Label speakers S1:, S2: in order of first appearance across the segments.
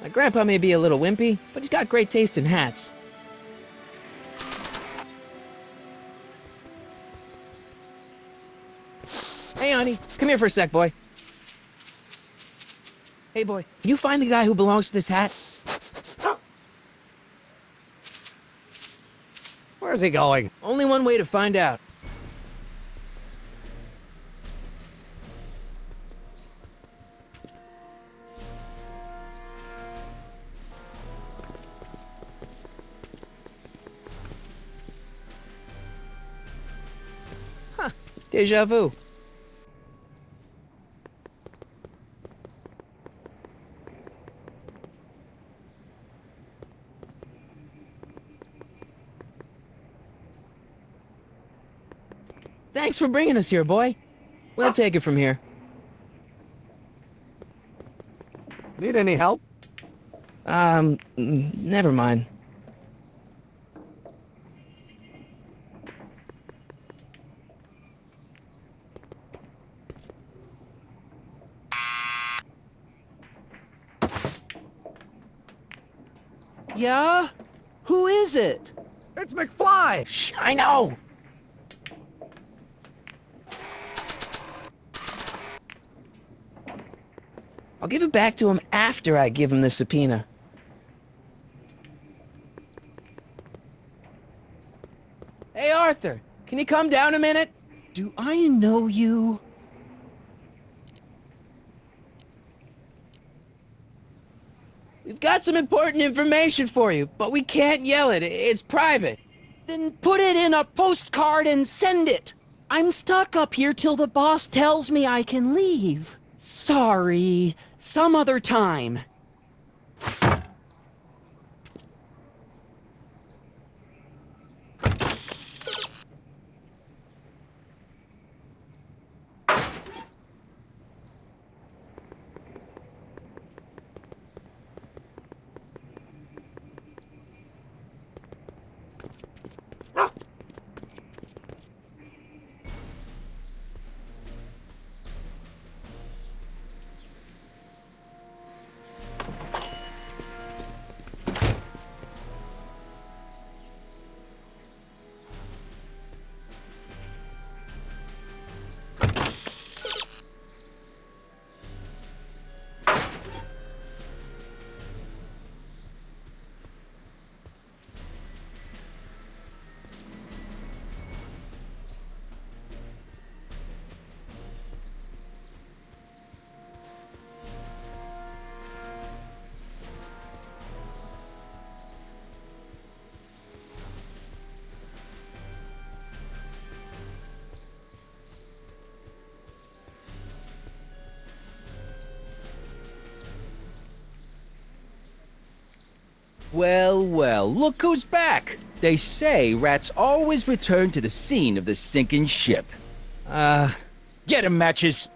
S1: My grandpa may be a little wimpy, but he's got great taste in hats. Hey, honey, come here for a sec, boy. Hey, boy, can you find the guy who belongs to this hat?
S2: Where's he going?
S1: Only one way to find out. Huh, déjà vu. Thanks for bringing us here, boy. We'll take it from here.
S2: Need any help?
S1: Never mind.
S3: Yeah? Who is it?
S2: It's McFly!
S1: Shh, I know! I'll give it back to him after I give him the subpoena. Hey, Arthur, can you come down a minute?
S3: Do I know you?
S1: We've got some important information for you, but we can't yell it. It's private.
S3: Then put it in a postcard and send it. I'm stuck up here till the boss tells me I can leave. Sorry. Some other time.
S4: Well, well, look who's back! They say rats always return to the scene of the sinking ship. Get 'em, Matches!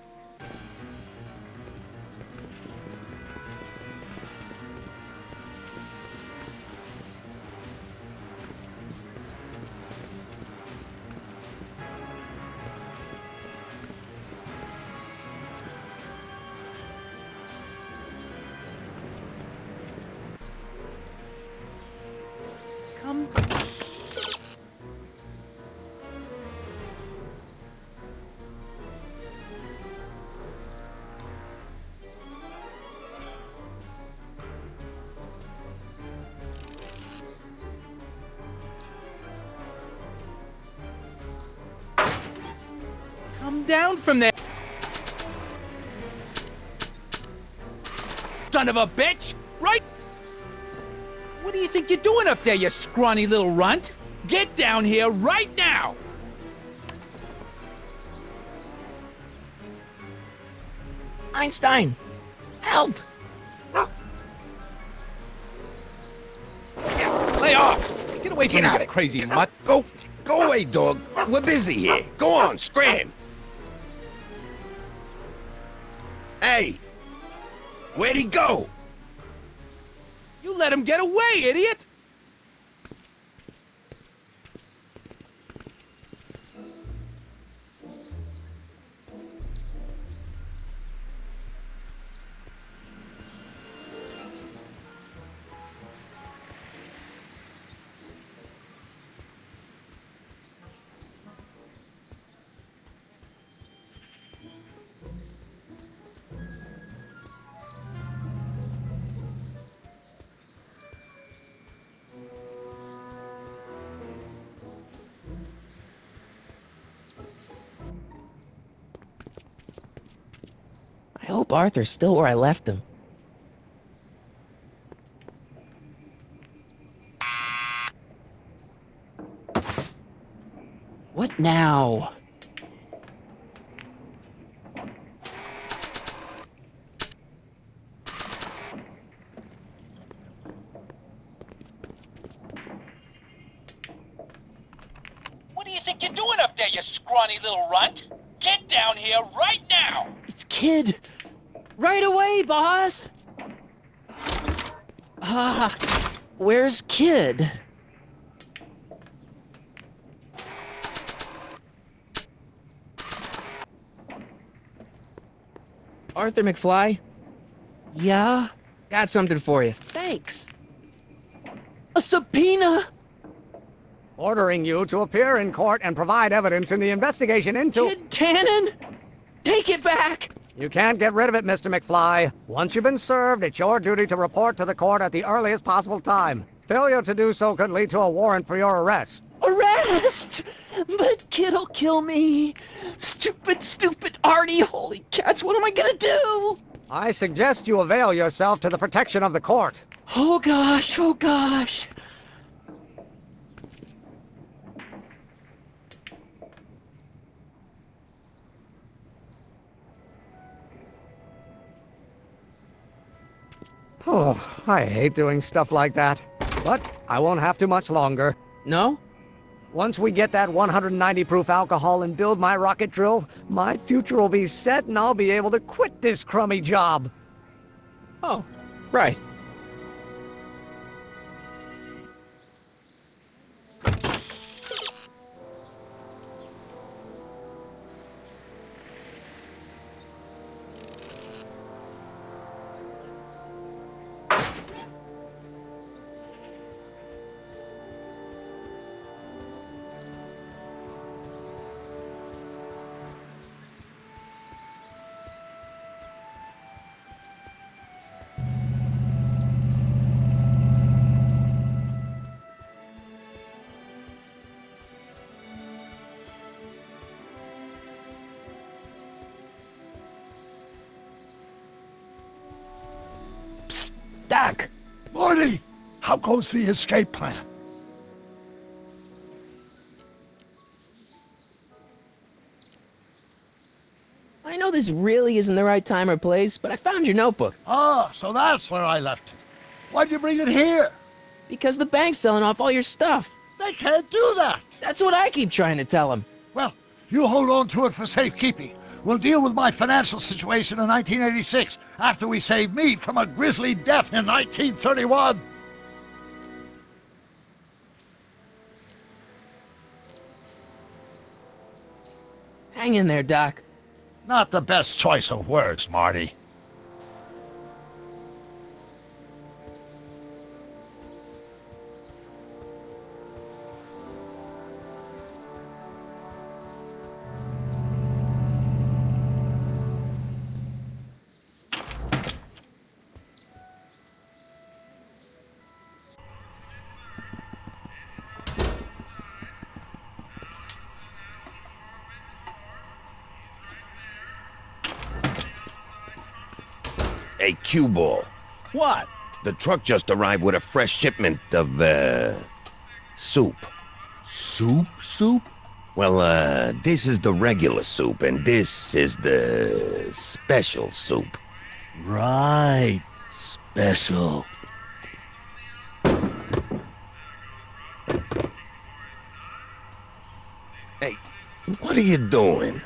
S3: Come.
S4: Come down from there! Son of a bitch! Right? What do you think you're doing up there, you scrawny little runt? Get down here right now!
S1: Einstein, help!
S4: Lay off! Get away from me, you crazy mutt!
S2: Go away, dog. We're busy here. Go on, scram. Hey! Where'd he go?
S4: You let him get away, idiot!
S1: hope Arthur's still where I left him.
S3: What now?
S5: What do you think you're doing up there, you scrawny little runt? Get down here right now!
S3: It's Kid. Right away, boss. Where's Kid?
S1: Arthur McFly,
S3: Yeah?
S1: got something for you.
S3: Thanks. A subpoena?
S6: Ordering you to appear in court and provide evidence in the investigation into...
S3: Kid Tannen? Take it back!
S6: You can't get rid of it, Mr. McFly. Once you've been served, it's your duty to report to the court at the earliest possible time. Failure to do so could lead to a warrant for your arrest.
S3: Arrest! But Kid'll kill me. Stupid Artie. Holy cats, what am I gonna do?
S6: I suggest you avail yourself to the protection of the court.
S3: Oh gosh.
S6: Oh, I hate doing stuff like that. But I won't have to much longer.
S1: No?
S6: Once we get that 190 proof alcohol and build my rocket drill, my future will be set and I'll be able to quit this crummy job.
S1: Oh, right. Doc!
S7: Marty, how goes the escape plan?
S1: I know this really isn't the right time or place, but I found your notebook.
S7: Ah, so that's where I left it. Why'd you bring it here?
S1: Because the bank's selling off all your stuff.
S7: They can't do that.
S1: That's what I keep trying to tell them.
S7: Well, you hold on to it for safekeeping. We'll deal with my financial situation in 1986 after we save me from a grisly death in 1931.
S1: Hang in there, Doc.
S7: Not the best choice of words, Marty.
S2: Hey, cue ball.
S4: What?
S2: The truck just arrived with a fresh shipment of, soup.
S7: Soup?
S2: Well, this is the regular soup, and this is the special soup.
S7: Right. Special.
S2: Hey, what are you doing?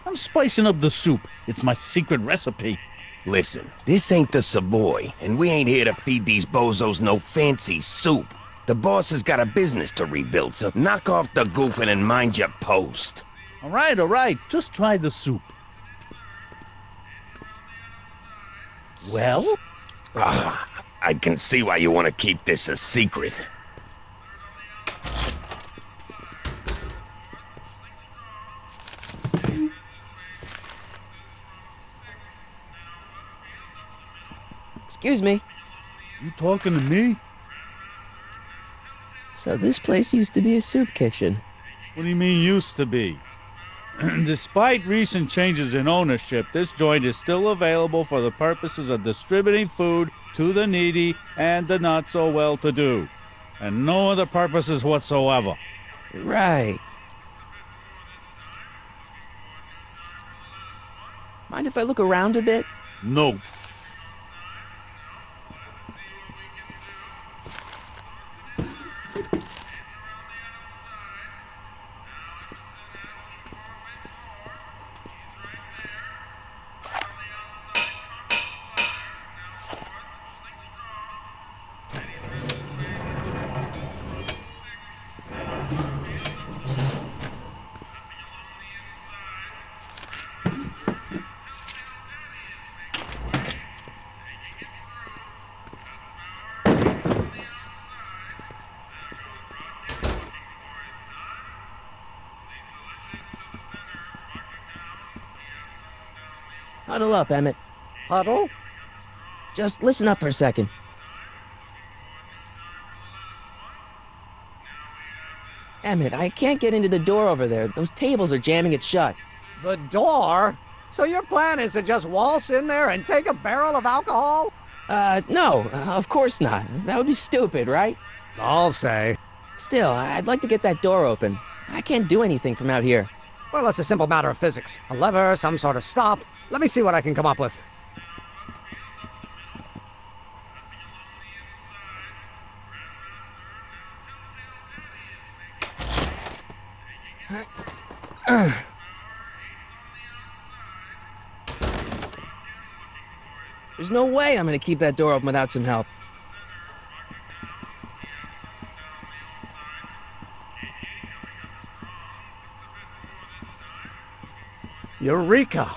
S8: I'm spicing up the soup. It's my secret recipe.
S2: Listen, this ain't the Savoy, and we ain't here to feed these bozos no fancy soup. The boss has got a business to rebuild, so knock off the goofing and mind your post.
S8: All right. Just try the soup. Well?
S2: I can see why you want to keep this a secret.
S1: Excuse me.
S7: You talking to me?
S1: So this place used to be a soup kitchen.
S8: What do you mean used to be? Despite recent changes in ownership, this joint is still available for the purposes of distributing food to the needy and the not-so-well-to-do, and no other purposes whatsoever.
S1: Right. Mind if I look around a bit?
S8: No.
S1: Huddle up, Emmett.
S6: Huddle?
S1: Just listen up for a second. Emmett, I can't get into the door over there. Those tables are jamming it shut.
S6: The door? So your plan is to just waltz in there and take a barrel of alcohol?
S1: No, of course not. That would be stupid, right?
S6: I'll say.
S1: Still, I'd like to get that door open. I can't do anything from out here.
S6: Well, it's a simple matter of physics. A lever, some sort of stop. Let me see what I can come up with.
S1: There's no way I'm gonna keep that door open without some help.
S6: Eureka!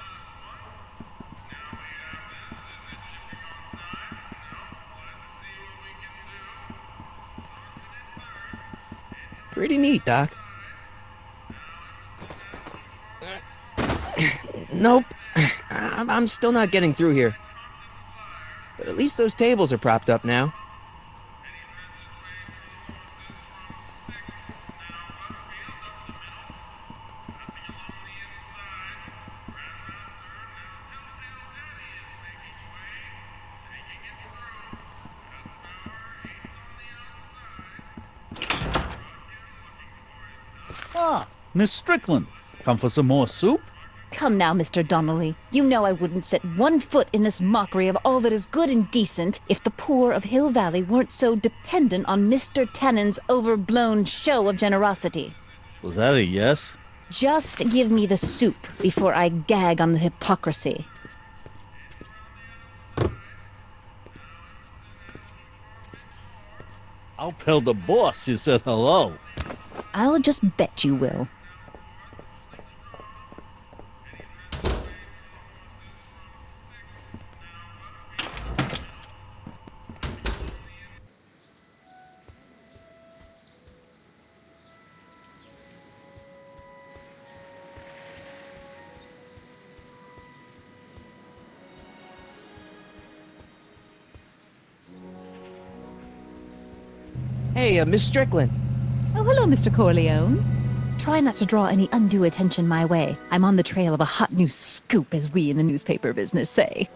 S1: Pretty neat, Doc. Nope. I'm still not getting through here. But at least those tables are propped up now.
S8: Ah, Miss Strickland. Come for some more soup?
S9: Come now, Mr. Donnelly. You know I wouldn't set one foot in this mockery of all that is good and decent if the poor of Hill Valley weren't so dependent on Mr. Tennant's overblown show of generosity.
S8: Was that a yes?
S9: Just give me the soup before I gag on the hypocrisy.
S8: I'll tell the boss you said hello.
S9: I'll just bet you will.
S1: Hey, Miss Strickland.
S9: Oh, hello, Mr. Corleone. Try not to draw any undue attention my way. I'm on the trail of a hot new scoop, as we in the newspaper business say.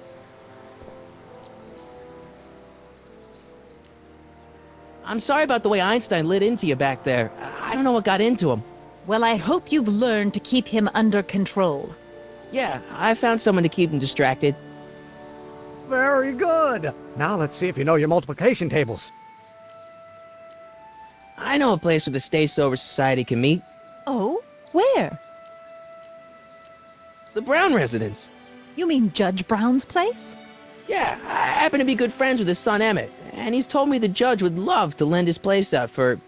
S1: I'm sorry about the way Einstein lit into you back there. I don't know what got into him.
S9: Well, I hope you've learned to keep him under control.
S1: Yeah, I found someone to keep him distracted.
S6: Very good. Now let's see if you know your multiplication tables.
S1: I know a place where the Stay Sober Society can meet.
S9: Oh? Where?
S1: The Brown residence.
S9: You mean Judge Brown's place?
S1: Yeah, I happen to be good friends with his son Emmett, and he's told me the judge would love to lend his place out for,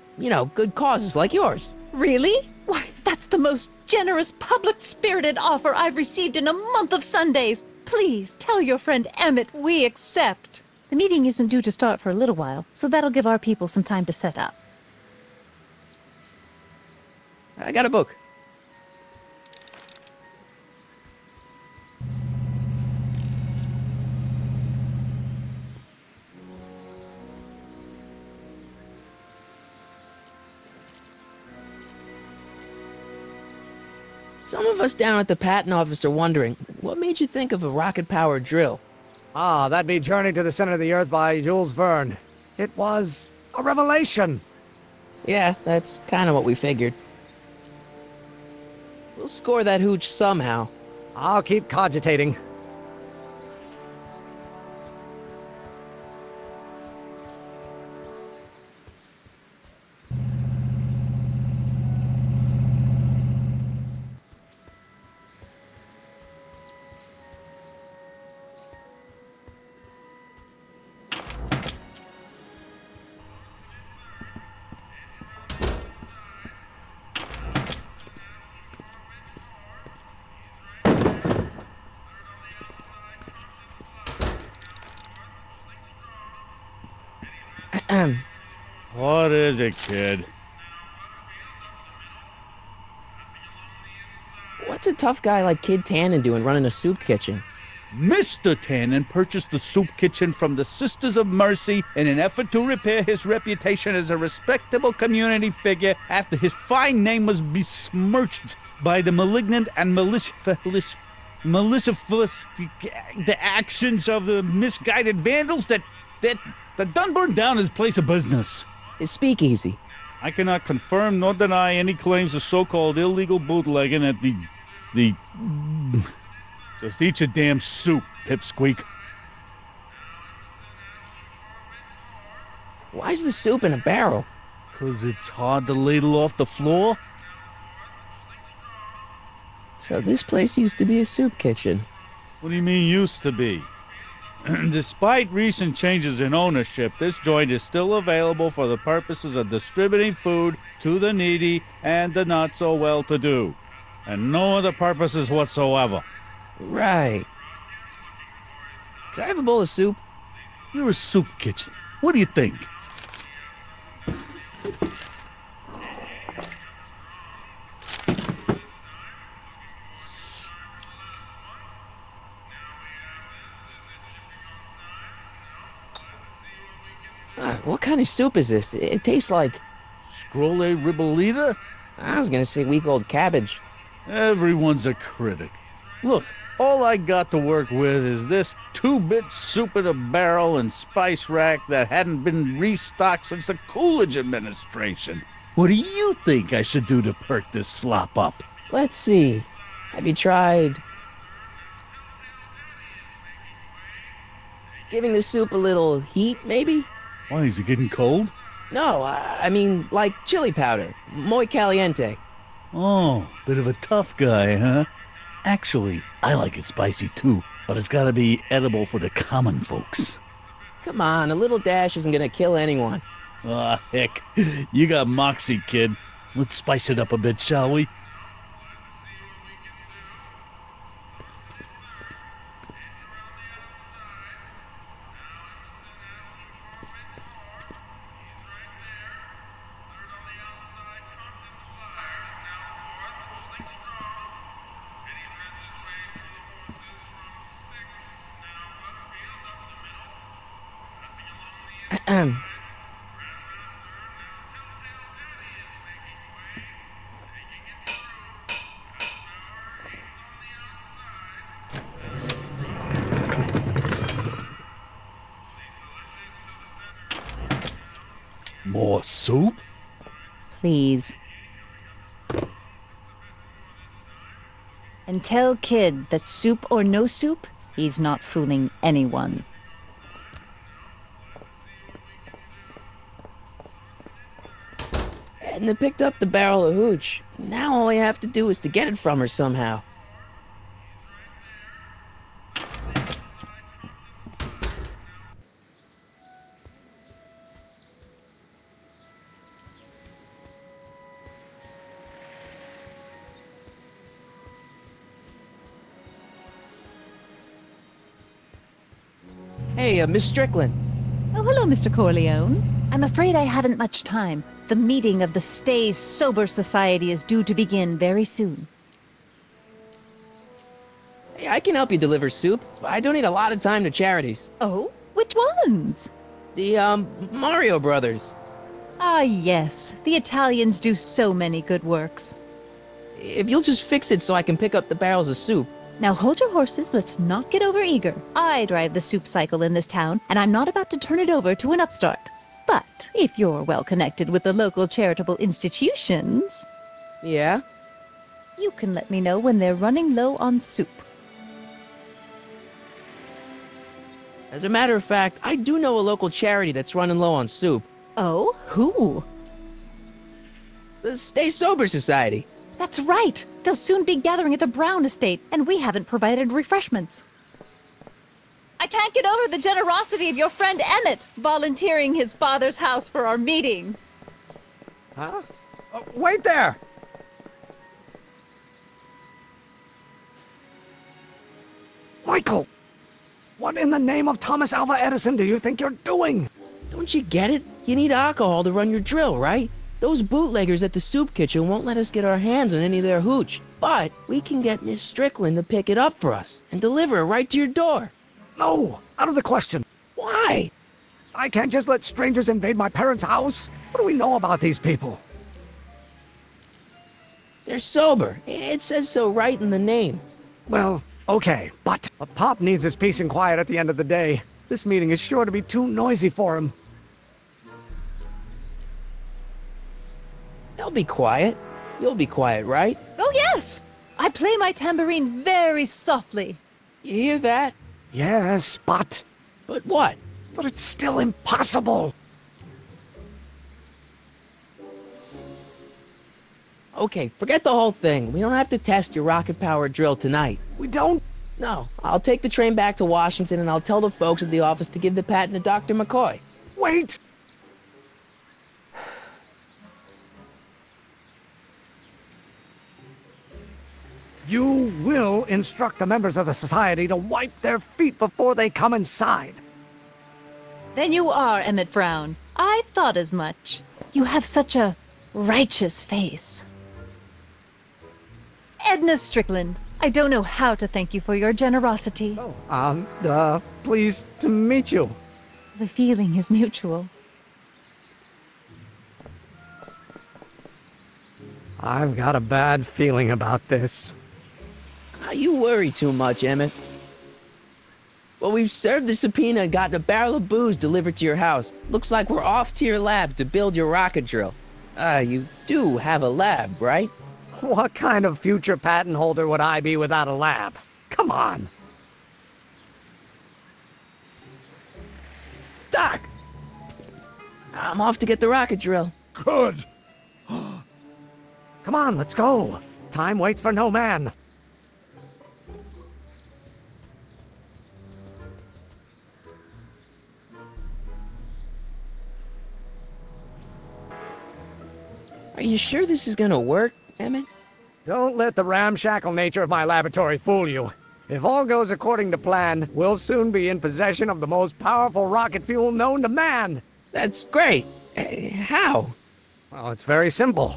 S1: good causes like yours.
S9: Really? Why, that's the most generous, public-spirited offer I've received in a month of Sundays. Please, tell your friend Emmett we accept. The meeting isn't due to start for a little while, so that'll give our people some time to set up.
S1: I got a book. Some of us down at the patent office are wondering, what made you think of a rocket-powered drill?
S6: Ah, that'd be Journey to the Center of the Earth by Jules Verne. It was a revelation.
S1: Yeah, that's kind of what we figured. We'll score that hooch somehow.
S6: I'll keep cogitating.
S8: What is it, kid?
S1: What's a tough guy like Kid Tannen doing running a soup kitchen?
S8: Mr. Tannen purchased the soup kitchen from the Sisters of Mercy in an effort to repair his reputation as a respectable community figure after his fine name was besmirched by the malignant and malicious the actions of the misguided vandals that done burned down his place of business.
S1: His speakeasy.
S8: I cannot confirm nor deny any claims of so-called illegal bootlegging at the... Just eat your damn soup, pipsqueak.
S1: Why's the soup in a barrel?
S8: 'Cause it's hard to ladle off the floor.
S1: So this place used to be a soup kitchen.
S8: What do you mean used to be? Despite recent changes in ownership, this joint is still available for the purposes of distributing food to the needy and the not-so-well-to-do, and no other purposes whatsoever.
S1: Right. Could I have a bowl of soup?
S8: You're a soup kitchen. What do you think?
S1: What kind of soup is this? It tastes like...
S8: Scrolle ribolita?
S1: I was gonna say week-old cabbage.
S8: Everyone's a critic. Look, all I got to work with is this 2-bit soup in a barrel and spice rack that hadn't been restocked since the Coolidge administration. What do you think I should do to perk this slop up?
S1: Let's see. Have you tried... giving the soup a little heat, maybe?
S8: Why, is it getting cold?
S1: No, I mean, like chili powder. Muy caliente.
S8: Oh, bit of a tough guy, huh? Actually, I like it spicy too, but it's gotta be edible for the common folks.
S1: Come on, a little dash isn't gonna kill anyone.
S8: Ah, heck. You got moxie, kid. Let's spice it up a bit, shall we? More soup?
S9: Please. And tell Kid that soup or no soup, he's not fooling anyone.
S1: Edna picked up the barrel of hooch. Now all I have to do is to get it from her somehow. Hey, Miss Strickland.
S9: Oh, hello, Mr. Corleone. I'm afraid I haven't much time. The meeting of the Stay Sober Society is due to begin very soon.
S1: Hey, I can help you deliver soup. I donate a lot of time to charities.
S9: Oh? Which ones?
S1: The, Mario Brothers.
S9: Ah, yes. The Italians do so many good works.
S1: If you'll just fix it so I can pick up the barrels of soup.
S9: Now hold your horses, let's not get overeager. I drive the soup cycle in this town, and I'm not about to turn it over to an upstart. But if you're well connected with the local charitable institutions,
S1: Yeah?
S9: you can let me know when they're running low on soup.
S1: As a matter of fact, I do know a local charity that's running low on soup.
S9: Oh, who?
S1: The Stay Sober Society.
S9: That's right. They'll soon be gathering at the Brown estate, and we haven't provided refreshments. I can't get over the generosity of your friend Emmett volunteering his father's house for our meeting.
S6: Huh? Wait there! Michael! What in the name of Thomas Alva Edison do you think you're doing?
S1: Don't you get it? You need alcohol to run your drill, right? Those bootleggers at the soup kitchen won't let us get our hands on any of their hooch. But we can get Miss Strickland to pick it up for us and deliver it right to your door.
S6: No, out of the question.
S1: Why?
S6: I can't just let strangers invade my parents' house. What do we know about these people?
S1: They're sober. It says so right in the name.
S6: Well, okay, but Pop needs his peace and quiet at the end of the day. This meeting is sure to be too noisy for him.
S1: They'll be quiet. You'll be quiet, right?
S9: Oh, yes! I play my tambourine very softly.
S1: You hear that?
S6: Yes, but
S1: But what?
S6: it's still impossible.
S1: Okay, forget the whole thing. We don't have to test your rocket-powered drill tonight.
S6: We don't.
S1: No, I'll take the train back to Washington and I'll tell the folks at the office to give the patent to Dr. McCoy.
S6: Wait. You will instruct the members of the society to wipe their feet before they come inside.
S9: Then you are Emmett Brown. I thought as much. You have such a righteous face. Edna Strickland, I don't know how to thank you for your generosity.
S6: Pleased to meet you.
S9: The feeling is mutual.
S6: I've got a bad feeling about this.
S1: You worry too much, Emmett. Well, we've served the subpoena and gotten a barrel of booze delivered to your house. Looks like we're off to your lab to build your rocket drill. You do have a lab, right?
S6: What kind of future patent holder would I be without a lab? Come on.
S1: Doc! I'm off to get the rocket drill.
S7: Good.
S6: Come on, let's go. Time waits for no man.
S1: Are you sure this is gonna work, Emmett?
S6: Don't let the ramshackle nature of my laboratory fool you. If all goes according to plan, we'll soon be in possession of the most powerful rocket fuel known to man.
S1: That's great. How?
S6: Well, it's very simple.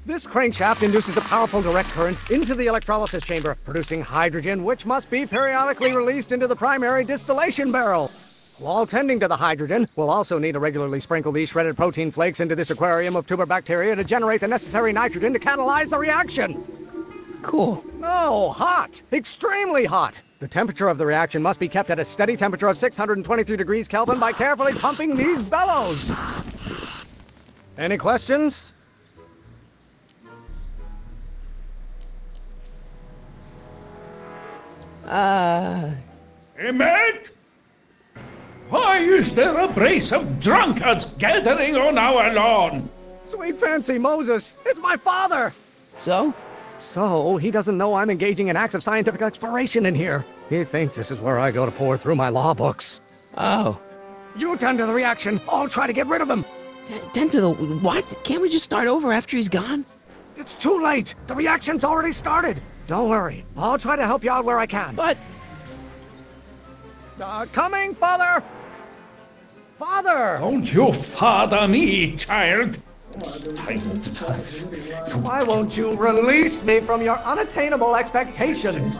S6: This crankshaft induces a powerful direct current into the electrolysis chamber, producing hydrogen, which must be periodically released into the primary distillation barrel. While tending to the hydrogen, we'll also need to regularly sprinkle these shredded protein flakes into this aquarium of tuber bacteria to generate the necessary nitrogen to catalyze the reaction.
S1: Cool.
S6: Oh, hot! Extremely hot! The temperature of the reaction must be kept at a steady temperature of 623 degrees Kelvin by carefully pumping these bellows. Any questions?
S8: Emmett? Why is there a brace of drunkards gathering on our lawn?
S6: Sweet fancy Moses, it's my father!
S1: So?
S6: So, he doesn't know I'm engaging in acts of scientific exploration in here. He thinks this is where I go to pour through my law books.
S1: Oh.
S6: You tend to the reaction. I'll try to get rid of him.
S1: Tend to the what? Can't we just start over after he's gone?
S6: It's too late. The reaction's already started. Don't worry. I'll try to help you out where I can.
S1: But...
S6: coming, Father! Father!
S8: Don't you father me, child!
S6: Why won't you release me from your unattainable expectations?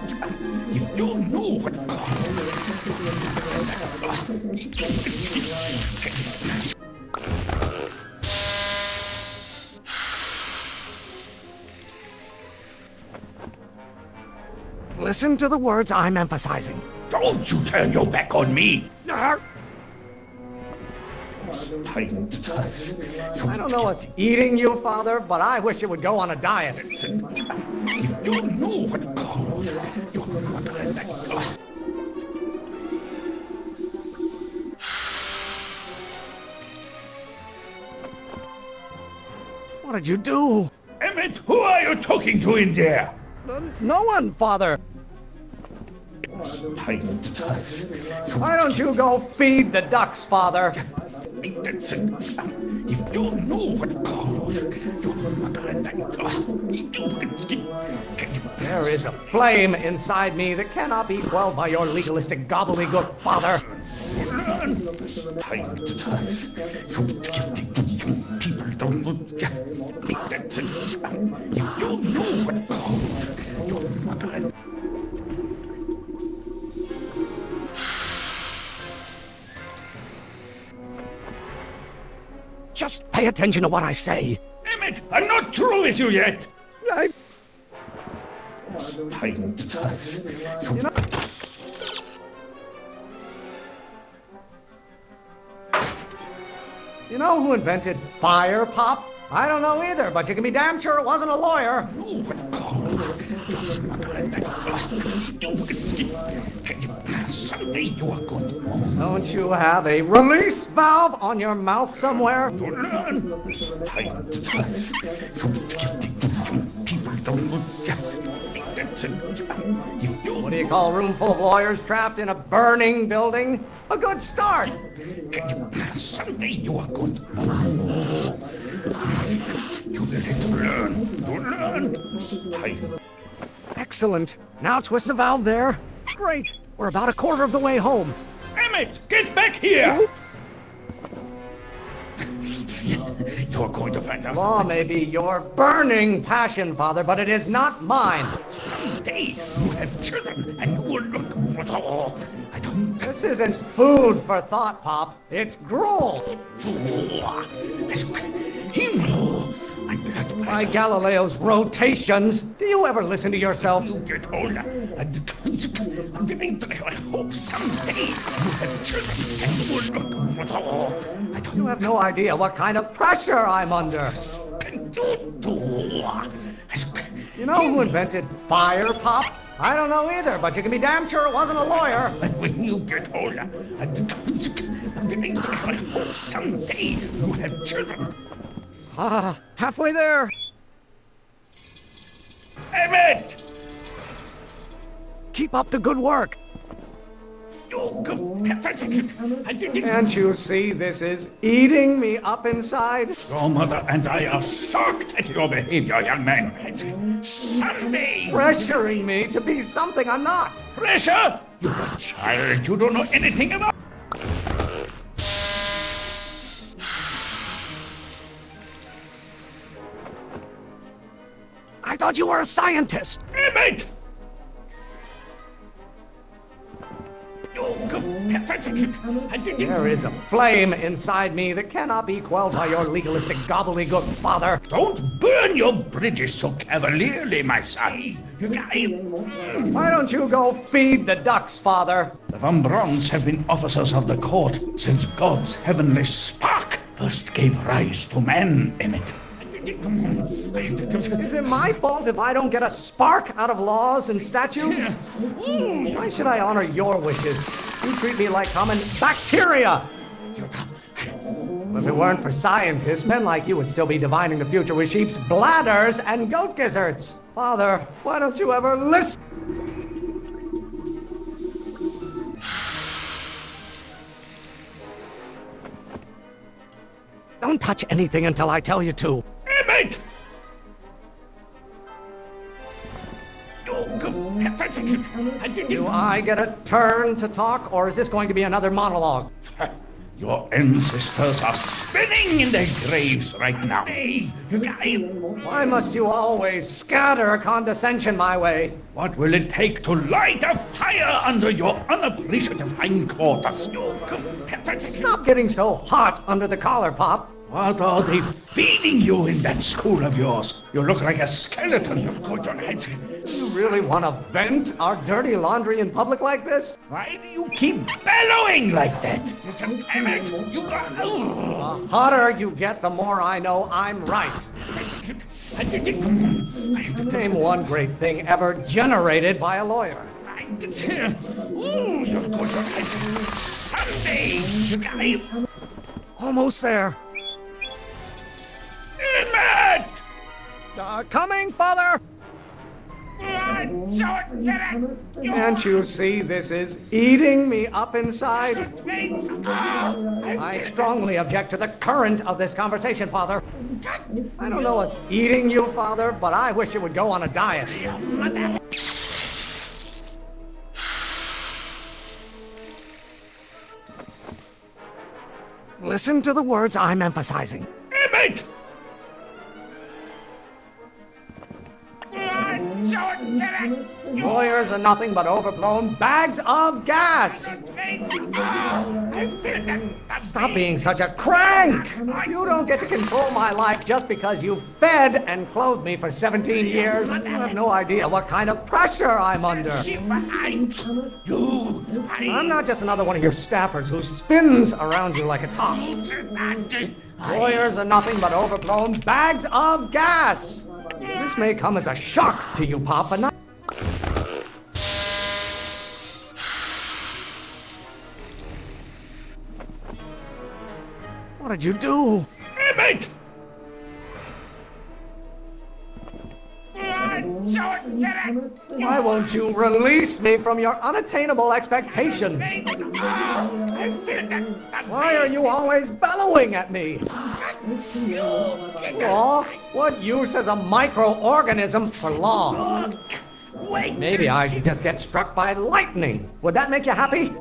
S8: If you knew what...
S6: Listen to the words I'm emphasizing.
S10: Don't you turn your back on me!
S6: I don't know what's eating you, Father, but I wish you would go on a diet.
S10: If you know what called your mother and I...
S6: What did you do?
S10: Emmett, who are you talking to in there?
S6: No one, Father. Why don't you go feed the ducks, Father?
S10: If you know what called your mother and I...
S6: There is a flame inside me that cannot be quelled by your legalistic gobbledygook, Father.
S10: People don't... If you know what called your mother and...
S6: Just pay attention to what I say.
S10: Emmett, I'm not through with you yet!
S6: You know who invented fire, Pop? I don't know either, but you can be damn sure it wasn't a lawyer.
S10: Someday you are going to know.
S6: Don't you have a release valve on your mouth somewhere?
S10: People don't...
S6: What do you call a room full of lawyers trapped in a burning building? A good start.
S10: Someday you are going to know. You will have to learn. You learn.
S6: Excellent. Now twist the valve there. Great. We're about a quarter of the way home.
S10: Emmett, get back here! Oops. You're going to find out.
S6: Law may be your burning passion, Father, but it is not mine.
S10: Someday you have children and you will look with all. I don't...
S6: This isn't food for thought, Pop. It's gruel. By Galileo's rotations, do you ever listen to yourself?
S10: You get older. I hope someday you have children and you will look with all.
S6: You have no idea what kind of pressure I'm under. You know who invented fire, Pop? I don't know either, but you can be damn sure it wasn't a lawyer.
S10: When you get older, I hope someday you have children.
S6: Halfway there.
S10: Emmett!
S6: Keep up the good work. Can't you see this is eating me up inside?
S10: Your mother and I are shocked at your behavior, young man. Someday...
S6: Pressuring me to be something I'm not.
S10: Pressure? You're a child. You don't know anything about...
S6: I thought you were a scientist.
S10: Emmett!
S6: There is a flame inside me that cannot be quelled by your legalistic gobbledygook, Father.
S10: Don't burn your bridges so cavalierly, my son.
S6: Why don't you go feed the ducks, Father?
S10: The Van Brons have been officers of the court since God's heavenly spark first gave rise to man, Emmett.
S6: Is it my fault if I don't get a spark out of laws and statutes? Why should I honor your wishes? You treat me like common bacteria. If it weren't for scientists, men like you would still be divining the future with sheep's bladders and goat gizzards. Father, why don't you ever listen? Don't touch anything until I tell you to.
S10: Emmett!
S6: Do I get a turn to talk, or is this going to be another monologue?
S10: Your ancestors are spinning in their graves right now.
S6: Why must you always scatter condescension my way?
S10: What will it take to light a fire under your unappreciative hindquarters?
S6: Stop getting so hot under the collar, Pop.
S10: What are they feeding you in that school of yours? You look like a skeleton. You've got your head.
S6: You really want to vent our dirty laundry in public like this?
S10: Why do you keep bellowing like that? Mr. Emmett, you got...
S6: The hotter you get, the more I know I'm right. Name one great thing ever generated by a lawyer.
S10: You've got your head. Sunday, you guys.
S6: Almost there.
S10: Emmett!
S6: Coming, Father! Can't you see this is eating me up inside? I strongly object to the current of this conversation, Father. I don't know what's eating you, Father, but I wish you would go on a diet. Listen to the words I'm emphasizing.
S10: Emmett!
S6: Lawyers are nothing but overblown bags of gas! Stop being such a crank! You don't get to control my life just because you fed and clothed me for 17 years. You have no idea what kind of pressure I'm under. I'm not just another one of your staffers who spins around you like a top. Lawyers are nothing but overblown bags of gas! This may come as a shock to you, Pop, but not... What did you do?
S10: Emmett!
S6: Why won't you release me from your unattainable expectations? Why are you always bellowing at me? Law? What use is a microorganism for law? Maybe I should just get struck by lightning. Would that make you happy?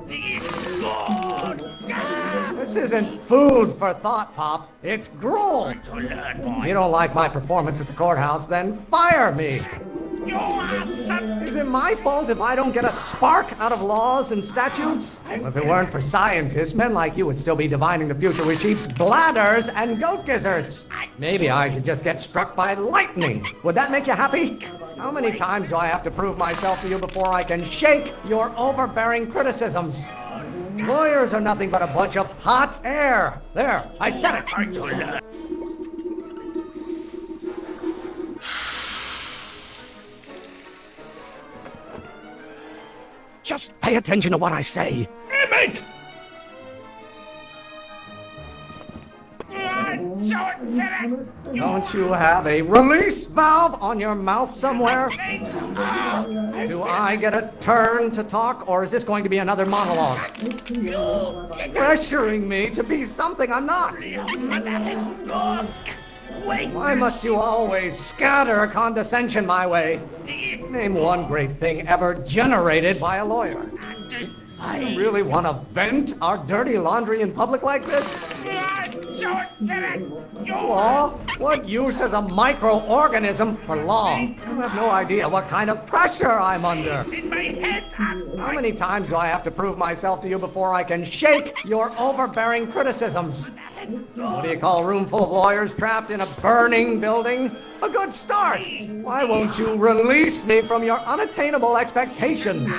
S6: This isn't food for thought, Pop. It's gruel. If you don't like my performance at the courthouse, then fire me. Is it my fault if I don't get a spark out of laws and statutes? Well, if it weren't for scientists, men like you would still be divining the future with sheep's bladders and goat gizzards. Maybe I should just get struck by lightning. Would that make you happy? How many times do I have to prove myself to you before I can shake your overbearing criticisms? Lawyers are nothing but a bunch of hot air. There, I said it. Just pay attention to what I say.
S10: Emmett!
S6: Don't you have a release valve on your mouth somewhere? Do I get a turn to talk, or is this going to be another monologue? Pressuring me to be something I'm not. Why must you always scatter condescension my way? Name one great thing ever generated by a lawyer. You really want to vent our dirty laundry in public like this? Law? What use is a microorganism for law? You have no idea what kind of pressure I'm under. How many times do I have to prove myself to you before I can shake your overbearing criticisms? What do you call a room full of lawyers trapped in a burning building? A good start. Why won't you release me from your unattainable expectations?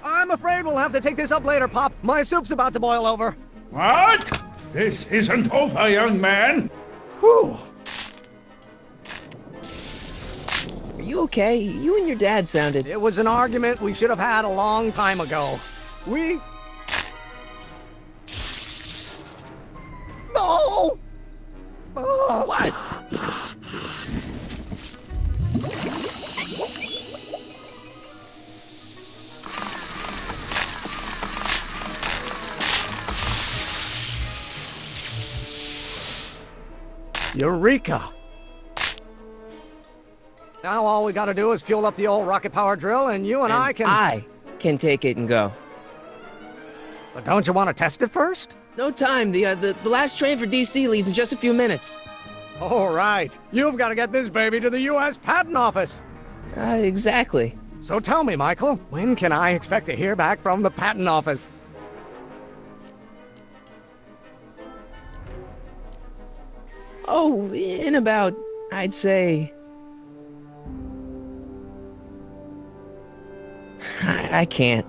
S6: I'm afraid we'll have to take this up later, Pop. My soup's about to boil over.
S10: What? This isn't over, young man.
S6: Whew.
S1: Are you okay? You and your dad sounded...
S6: It was an argument we should have had a long time ago. No! Oh.
S1: What?
S6: Eureka! Now all we gotta do is fuel up the old rocket power drill and you and I can
S1: take it and go.
S6: But don't you want to test it first?
S1: No time. The last train for DC leaves in just a few minutes.
S6: All right. You've got to get this baby to the U.S. Patent Office.
S1: Exactly.
S6: So tell me, Michael, when can I expect to hear back from the Patent Office?
S1: Oh, in about, I'd say... I can't.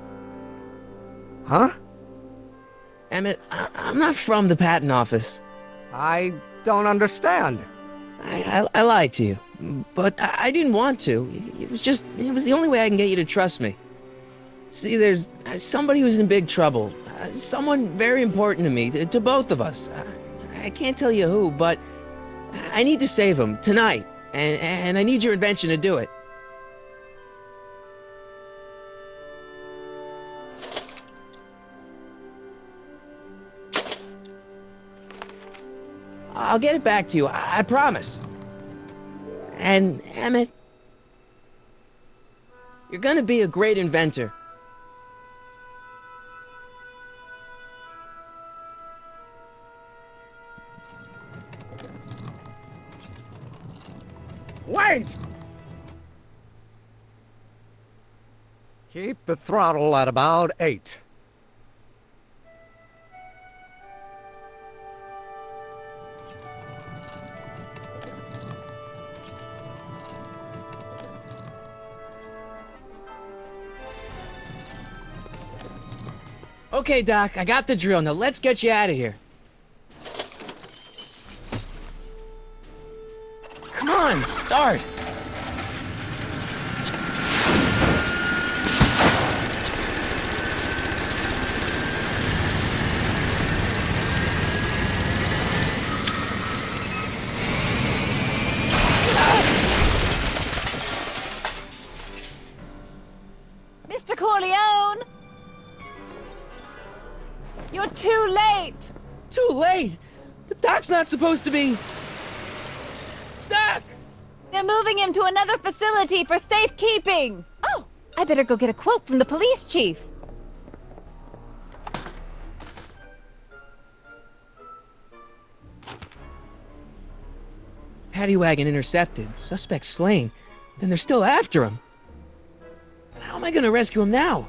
S6: Huh?
S1: Emmett, I'm not from the patent office.
S6: I don't understand.
S1: I lied to you, but I didn't want to. It was the only way I can get you to trust me. See, there's somebody who's in big trouble. Someone very important to me, to both of us. I can't tell you who, but I need to save him tonight, and I need your invention to do it. I'll get it back to you, I promise. And, Emmett, you're gonna be a great inventor.
S6: Wait! Keep the throttle at about 8.
S1: Okay, Doc, I got the drill. Now let's get you out of here. Come on, start.
S9: Mr. Corleone! You're too late!
S1: Too late? The Doc's not supposed to be... Doc!
S9: They're moving him to another facility for safekeeping! Oh, I better go get a quote from the police chief.
S1: Paddy wagon intercepted, suspect slain. Then they're still after him. How am I gonna rescue him now?